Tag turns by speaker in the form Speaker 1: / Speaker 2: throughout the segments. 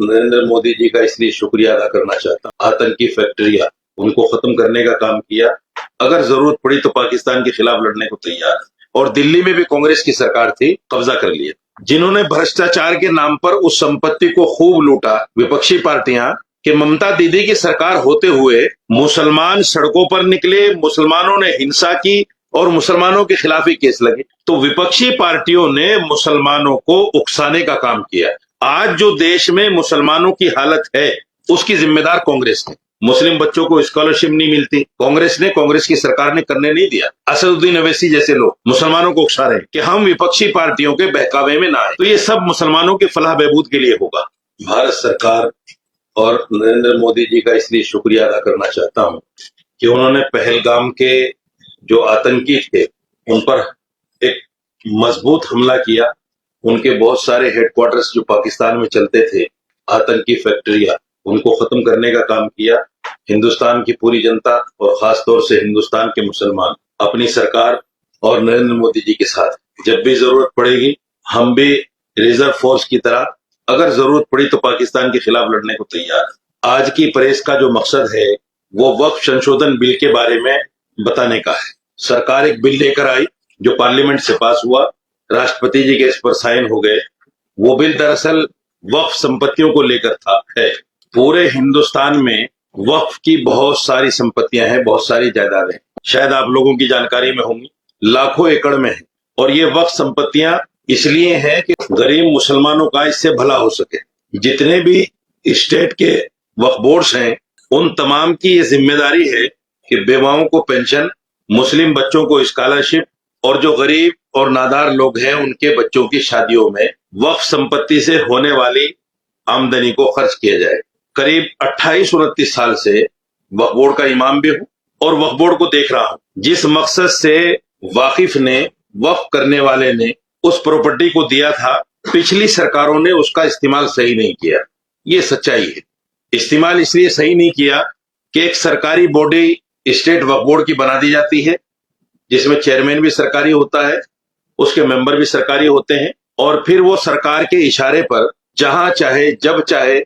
Speaker 1: नरेंद्र मोदी जी का इसलिए शुक्रिया अदा करना चाहता हूँ। आतंकी फैक्ट्रियां उनको खत्म करने का काम किया। अगर जरूरत पड़ी तो पाकिस्तान के खिलाफ लड़ने को तैयार है। और दिल्ली में भी कांग्रेस की सरकार थी, कब्जा कर लिया। जिन्होंने भ्रष्टाचार के नाम पर उस संपत्ति को खूब लूटा, विपक्षी पार्टियां, कि ममता दीदी की सरकार होते हुए मुसलमान सड़कों पर निकले, मुसलमानों ने हिंसा की और मुसलमानों के खिलाफ ही केस लगे। तो विपक्षी पार्टियों ने मुसलमानों को उकसाने का काम किया। आज जो देश में मुसलमानों की हालत है, उसकी जिम्मेदार कांग्रेस है। मुस्लिम बच्चों को स्कॉलरशिप नहीं मिलती, कांग्रेस की सरकार ने करने नहीं दिया। असदुद्दीन अवैसी जैसे लोग मुसलमानों को उकसा रहे हैं कि हम विपक्षी पार्टियों के बहकावे में ना आए। तो ये सब मुसलमानों के फलाह बहबूद के लिए होगा। भारत सरकार और नरेंद्र मोदी जी का इसलिए शुक्रिया अदा करना चाहता हूं कि उन्होंने पहलगाम के जो आतंकी थे उन पर एक मजबूत हमला किया। उनके बहुत सारे हेडक्वार्टर्स जो पाकिस्तान में चलते थे, आतंकी फैक्ट्रियां, उनको खत्म करने का काम किया। हिंदुस्तान की पूरी जनता और खासतौर से हिंदुस्तान के मुसलमान अपनी सरकार और नरेंद्र मोदी जी के साथ, जब भी जरूरत पड़ेगी हम भी रिजर्व फोर्स की तरह अगर जरूरत पड़ी तो पाकिस्तान के खिलाफ लड़ने को तैयार है। आज की प्रेस का जो मकसद है वो वक्फ संशोधन बिल के बारे में बताने का है। सरकार एक बिल लेकर आई जो पार्लियामेंट से पास हुआ, राष्ट्रपति जी के इस पर साइन हो गए। वो बिल दरअसल वक्फ संपत्तियों को लेकर था है। पूरे हिंदुस्तान में वक्फ की बहुत सारी संपत्तियां हैं, बहुत सारी जायदादें हैं। शायद आप लोगों की जानकारी में होंगी, लाखों एकड़ में है। और ये वक्फ संपत्तियां इसलिए हैं कि गरीब मुसलमानों का इससे भला हो सके। जितने भी स्टेट के वक्फ बोर्ड्स हैं, उन तमाम की ये जिम्मेदारी है कि बेवाओं को पेंशन, मुस्लिम बच्चों को स्कॉलरशिप और जो गरीब और नादार लोग हैं उनके बच्चों की शादियों में वक्फ संपत्ति से होने वाली आमदनी को खर्च किया जाए। करीब 28-29 साल से वक्फ बोर्ड का इमाम भी हूं और वक्फ बोर्ड को देख रहा हूं। जिस मकसद से वाकिफ ने, वक्फ करने वाले ने उस प्रॉपर्टी को दिया था, पिछली सरकारों ने उसका इस्तेमाल सही नहीं किया। ये सच्चाई है। इस्तेमाल इसलिए सही नहीं किया कि एक सरकारी बॉडी स्टेट वक्फ बोर्ड की बना दी जाती है, जिसमें चेयरमैन भी सरकारी होता है, उसके मेंबर भी सरकारी होते हैं, और फिर वो सरकार के इशारे पर जहां चाहे, जब चाहे,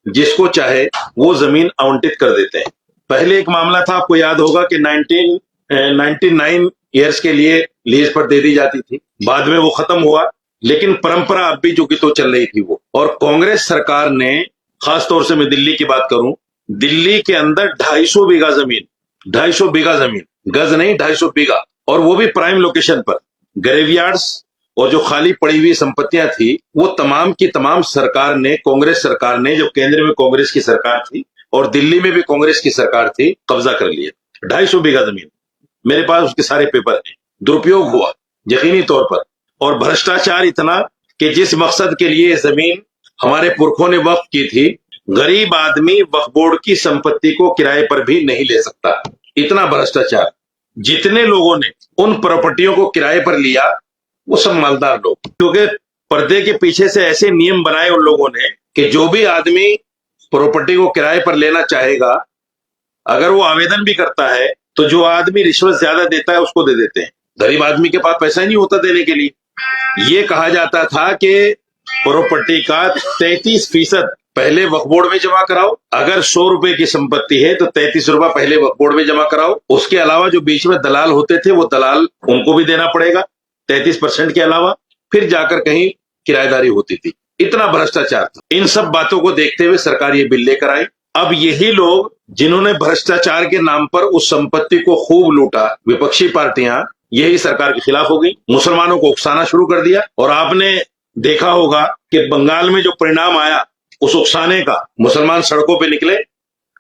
Speaker 1: जिसको चाहे वो जमीन आवंटित कर देते हैं। पहले एक मामला था, आपको याद होगा कि 1999 ईयर्स के लिए लीज पर दे दी जाती थी। बाद में वो खत्म हुआ, लेकिन परंपरा अब भी जो कि तो चल रही थी वो। और कांग्रेस सरकार ने, खासतौर से मैं दिल्ली की बात करूं, दिल्ली के अंदर 250 बीघा जमीन, 250 बीघा जमीन, गज नहीं 250 बीघा, और वो भी प्राइम लोकेशन पर, ग्रेवयार्ड्स और जो खाली पड़ी हुई संपत्तियां थी, वो तमाम की तमाम सरकार ने, कांग्रेस सरकार ने, जो केंद्र में कांग्रेस की सरकार थी और दिल्ली में भी कांग्रेस की सरकार थी, कब्जा कर लिया। 250 बीघा जमीन, मेरे पास उसके सारे पेपर हैं। दुरुपयोग हुआ यकीनी तौर पर, और भ्रष्टाचार इतना कि जिस मकसद के लिए जमीन हमारे पुरखों ने वक्फ की थी, गरीब आदमी वक्फ बोर्ड की संपत्ति को किराए पर भी नहीं ले सकता। इतना भ्रष्टाचार। जितने लोगों ने उन प्रॉपर्टियों को किराए पर लिया वो सब मालदार लोग, क्योंकि पर्दे के पीछे से ऐसे नियम बनाए उन लोगों ने कि जो भी आदमी प्रॉपर्टी को किराए पर लेना चाहेगा, अगर वो आवेदन भी करता है तो जो आदमी रिश्वत ज्यादा देता है उसको दे देते हैं। गरीब आदमी के पास पैसा ही नहीं होता देने के लिए। ये कहा जाता था कि प्रॉपर्टी का 33% पहले वक्फ बोर्ड में जमा कराओ। अगर 100 रुपए की संपत्ति है तो 33 रुपए पहले वक्फ बोर्ड में जमा कराओ। उसके अलावा जो बीच में दलाल होते थे, वो दलाल उनको भी देना पड़ेगा 33% के अलावा, फिर जाकर कहीं किराएदारी होती थी। इतना भ्रष्टाचार था। इन सब बातों को देखते हुए सरकार ये बिल लेकर आई। अब यही लोग जिन्होंने भ्रष्टाचार के नाम पर उस संपत्ति को खूब लूटा, विपक्षी पार्टियां, यही सरकार के खिलाफ हो गई, मुसलमानों को उकसाना शुरू कर दिया। और आपने देखा होगा कि बंगाल में जो परिणाम आया उस उकसाने का, मुसलमान सड़कों पे निकले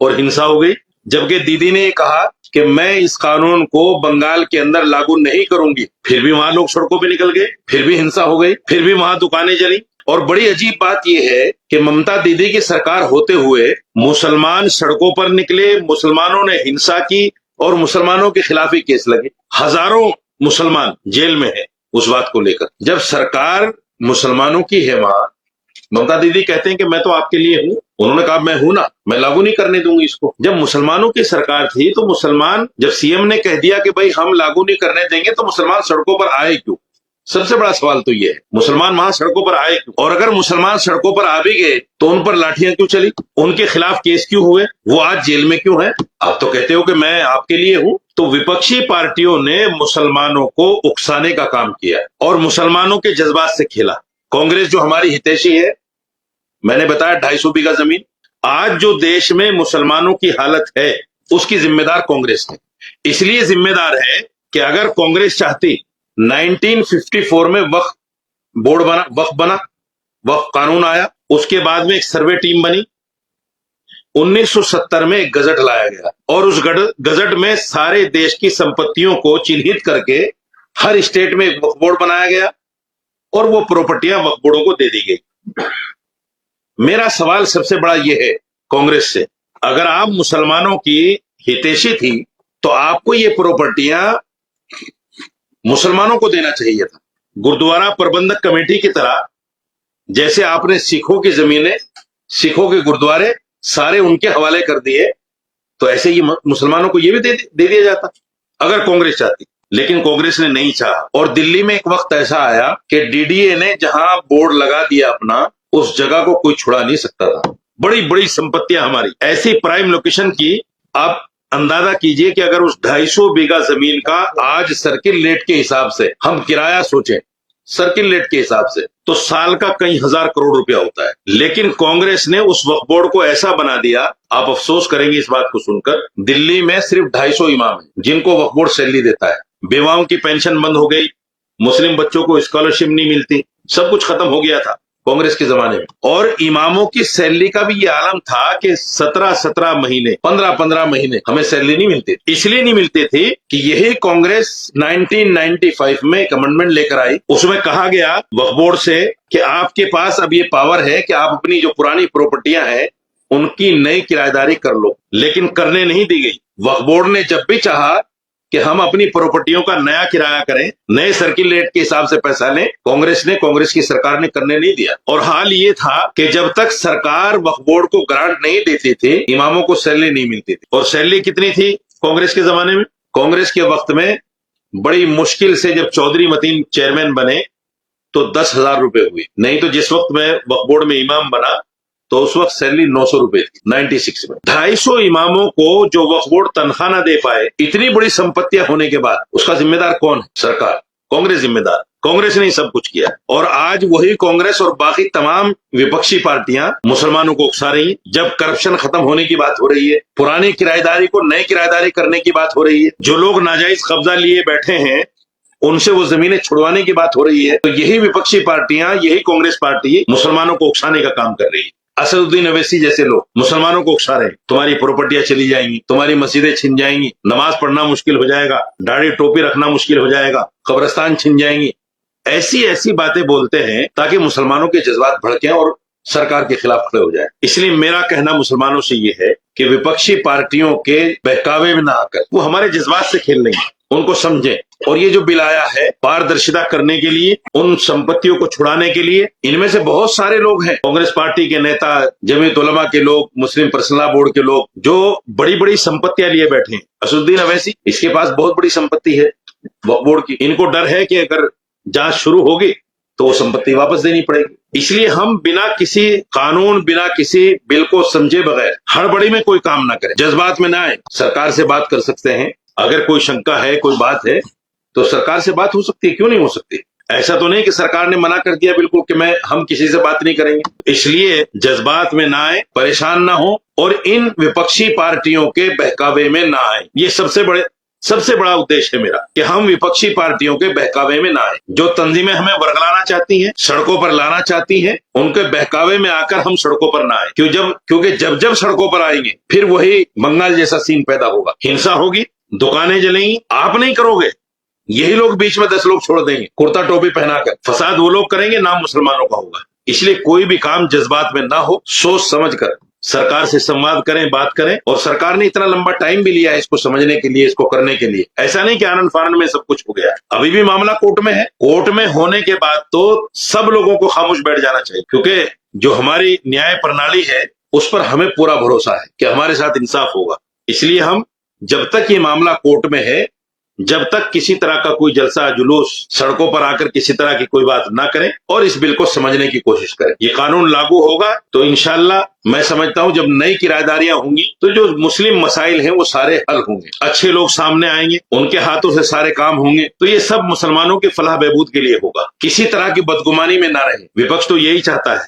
Speaker 1: और हिंसा हो गई। जबकि दीदी ने कहा कि मैं इस कानून को बंगाल के अंदर लागू नहीं करूंगी, फिर भी वहां लोग सड़कों पे निकल गए, फिर भी हिंसा हो गई, फिर भी वहां दुकानें जली। और बड़ी अजीब बात यह है कि ममता दीदी की सरकार होते हुए मुसलमान सड़कों पर निकले, मुसलमानों ने हिंसा की और मुसलमानों के खिलाफ ही केस लगे। हजारों मुसलमान जेल में है उस बात को लेकर। जब सरकार मुसलमानों की है वहां, ममता दीदी कहते हैं कि मैं तो आपके लिए हूं। उन्होंने कहा मैं हूं ना, मैं लागू नहीं करने दूंगी इसको। जब मुसलमानों की सरकार थी तो मुसलमान, जब सीएम ने कह दिया कि भाई हम लागू नहीं करने देंगे, तो मुसलमान सड़कों पर आए क्यों? सबसे बड़ा सवाल तो ये है, मुसलमान वहां सड़कों पर आए क्यों? और अगर मुसलमान सड़कों पर आ भी गए तो उन पर लाठियां क्यों चली? उनके खिलाफ केस क्यों हुए? वो आज जेल में क्यों है? आप तो कहते हो कि मैं आपके लिए हूं। तो विपक्षी पार्टियों ने मुसलमानों को उकसाने का काम किया और मुसलमानों के जज्बात से खेला। कांग्रेस जो हमारी हितैषी है, मैंने बताया 250 बीघा जमीन, आज जो देश में मुसलमानों की हालत है उसकी जिम्मेदार कांग्रेस है। इसलिए जिम्मेदार है कि अगर कांग्रेस चाहती, 1954 में वक्फ बोर्ड बना, वक्फ कानून आया, उसके बाद में एक सर्वे टीम बनी, 1970 में एक गजट लाया गया और उस गजट में सारे देश की संपत्तियों को चिन्हित करके हर स्टेट में एक वक्फ बोर्ड बनाया गया और वो प्रॉपर्टियां वक्फ बोर्डों को दे दी गई। मेरा सवाल सबसे बड़ा यह है कांग्रेस से, अगर आप मुसलमानों की हितैषी थी तो आपको ये प्रॉपर्टियां मुसलमानों को देना चाहिए था। गुरुद्वारा प्रबंधक कमेटी की तरह जैसे आपने सिखों की जमीनें, सिखों के गुरुद्वारे सारे उनके हवाले कर दिए, तो ऐसे ही मुसलमानों को ये भी दे दिया जाता अगर कांग्रेस चाहती। लेकिन कांग्रेस ने नहीं चाहा और दिल्ली में एक वक्त ऐसा आया कि डीडीए ने जहां बोर्ड लगा दिया अपना, उस जगह को कोई छुड़ा नहीं सकता था। बड़ी बड़ी संपत्तियां हमारी ऐसी प्राइम लोकेशन की, आप अंदाजा कीजिए कि अगर उस 250 बीघा जमीन का आज सर्किल रेट के हिसाब से हम किराया सोचें, सर्किल रेट के हिसाब से, तो साल का कई हजार करोड़ रुपया होता है। लेकिन कांग्रेस ने उस वक्फ बोर्ड को ऐसा बना दिया, आप अफसोस करेंगे इस बात को सुनकर, दिल्ली में सिर्फ 250 इमाम हैं जिनको वक्फ बोर्ड सैलरी देता है। बेवाओं की पेंशन बंद हो गई, मुस्लिम बच्चों को स्कॉलरशिप नहीं मिलती, सब कुछ खत्म हो गया था कांग्रेस के जमाने में। और इमामों की सैलरी का भी ये आलम था कि 17-17 महीने, 15-15 महीने हमें सैलरी नहीं मिलती। इसलिए नहीं मिलती थी कि यही कांग्रेस 1995 में एक अमेंडमेंट लेकर आई, उसमें कहा गया वक्फ बोर्ड से कि आपके पास अब ये पावर है कि आप अपनी जो पुरानी प्रॉपर्टियां हैं उनकी नई किराएदारी कर लो, लेकिन करने नहीं दी गई। वक्फ बोर्ड ने जब भी चाहा कि हम अपनी प्रॉपर्टियों का नया किराया करें, नए सर्किल रेट के हिसाब से पैसा लें, कांग्रेस की सरकार ने करने नहीं दिया। और हाल ये था कि जब तक सरकार वक्फ बोर्ड को ग्रांट नहीं देती थी, इमामों को सैलरी नहीं मिलती थी। और सैलरी कितनी थी कांग्रेस के जमाने में? कांग्रेस के वक्त में बड़ी मुश्किल से जब चौधरी मतीन चेयरमैन बने तो 10,000 रुपए हुई, नहीं तो जिस वक्त मैं वक्फ बोर्ड में इमाम बना तो उस वक्त सैलरी 900 रुपए थी 96 में। 250 इमामों को जो वक्फ बोर्ड तनख्वाह ना दे पाए, इतनी बड़ी संपत्तियां होने के बाद, उसका जिम्मेदार कौन है? सरकार, कांग्रेस जिम्मेदार। कांग्रेस ने सब कुछ किया और आज वही कांग्रेस और बाकी तमाम विपक्षी पार्टियां मुसलमानों को उकसा रही हैं। जब करप्शन खत्म होने की बात हो रही है, पुरानी किराएदारी को नई किराएदारी करने की बात हो रही है, जो लोग नाजायज कब्जा लिए बैठे हैं उनसे वो जमीनें छुड़वाने की बात हो रही है, तो यही विपक्षी पार्टियां, यही कांग्रेस पार्टी मुसलमानों को उकसाने का काम कर रही है। असदुद्दीन अवैसी जैसे लोग मुसलमानों को उकसा रहे हैं, तुम्हारी प्रॉपर्टियां चली जाएंगी, तुम्हारी मस्जिदें छिन जाएंगी, नमाज पढ़ना मुश्किल हो जाएगा, दाढ़ी टोपी रखना मुश्किल हो जाएगा, कब्रिस्तान छिन जाएंगी, ऐसी ऐसी बातें बोलते हैं ताकि मुसलमानों के जज्बात भड़कें और सरकार के खिलाफ खड़े हो जाए। इसलिए मेरा कहना मुसलमानों से ये है कि विपक्षी पार्टियों के बहकावे में ना आकर वो हमारे जज्बात से खेल रही है, उनको समझें। और ये जो बिल आया है पारदर्शिता करने के लिए, उन संपत्तियों को छुड़ाने के लिए, इनमें से बहुत सारे लोग हैं, कांग्रेस पार्टी के नेता, जमीयत उलमा के लोग, मुस्लिम पर्सनल लॉ बोर्ड के लोग, जो बड़ी बड़ी संपत्तियां लिए बैठे हैं। असदुद्दीन अवैसी, इसके पास बहुत बड़ी संपत्ति है वक्फ बोर्ड की, इनको डर है कि अगर जांच शुरू होगी तो वो संपत्ति वापस देनी पड़ेगी। इसलिए हम बिना किसी कानून, बिना किसी बिल को समझे बगैर हड़बड़ी में कोई काम ना करें, जज्बात में ना आए। सरकार से बात कर सकते हैं, अगर कोई शंका है, कोई बात है तो सरकार से बात हो सकती है, क्यों नहीं हो सकती? ऐसा तो नहीं कि सरकार ने मना कर दिया बिल्कुल कि हम किसी से बात नहीं करेंगे। इसलिए जज्बात में ना आए, परेशान ना हो और इन विपक्षी पार्टियों के बहकावे में ना आए। ये सबसे बड़ा उद्देश्य है मेरा कि हम विपक्षी पार्टियों के बहकावे में ना आए। जो तंजीमें हमें वर्गलाना चाहती हैं, सड़कों पर लाना चाहती हैं, उनके बहकावे में आकर हम सड़कों पर ना आए। क्योंकि जब जब सड़कों पर आएंगे फिर वही बंगाल जैसा सीन पैदा होगा, हिंसा होगी, दुकानें जलेंगी, आप नहीं करोगे, यही लोग बीच में 10 लोग छोड़ देंगे कुर्ता टोपी पहनाकर। फसाद वो लोग करेंगे, नाम मुसलमानों का होगा। इसलिए कोई भी काम जज्बात में ना हो, सोच समझ कर सरकार से संवाद करें, बात करें। और सरकार ने इतना लंबा टाइम भी लिया है इसको समझने के लिए, इसको करने के लिए। ऐसा नहीं कि आनंद फानंद में सब कुछ हो गया, अभी भी मामला कोर्ट में है। कोर्ट में होने के बाद तो सब लोगों को खामोश बैठ जाना चाहिए, क्योंकि जो हमारी न्याय प्रणाली है उस पर हमें पूरा भरोसा है कि हमारे साथ इंसाफ होगा। इसलिए हम, जब तक ये मामला कोर्ट में है, जब तक किसी तरह का कोई जलसा जुलूस सड़कों पर आकर किसी तरह की कोई बात ना करें और इस बिल को समझने की कोशिश करें। ये कानून लागू होगा तो इंशाल्लाह मैं समझता हूं जब नई किराएदारियां होंगी तो जो मुस्लिम मसाइल हैं वो सारे हल होंगे, अच्छे लोग सामने आएंगे, उनके हाथों से सारे काम होंगे, तो ये सब मुसलमानों के फलाह बहबूद के लिए होगा। किसी तरह की बदगुमानी में ना रहे। विपक्ष तो यही चाहता है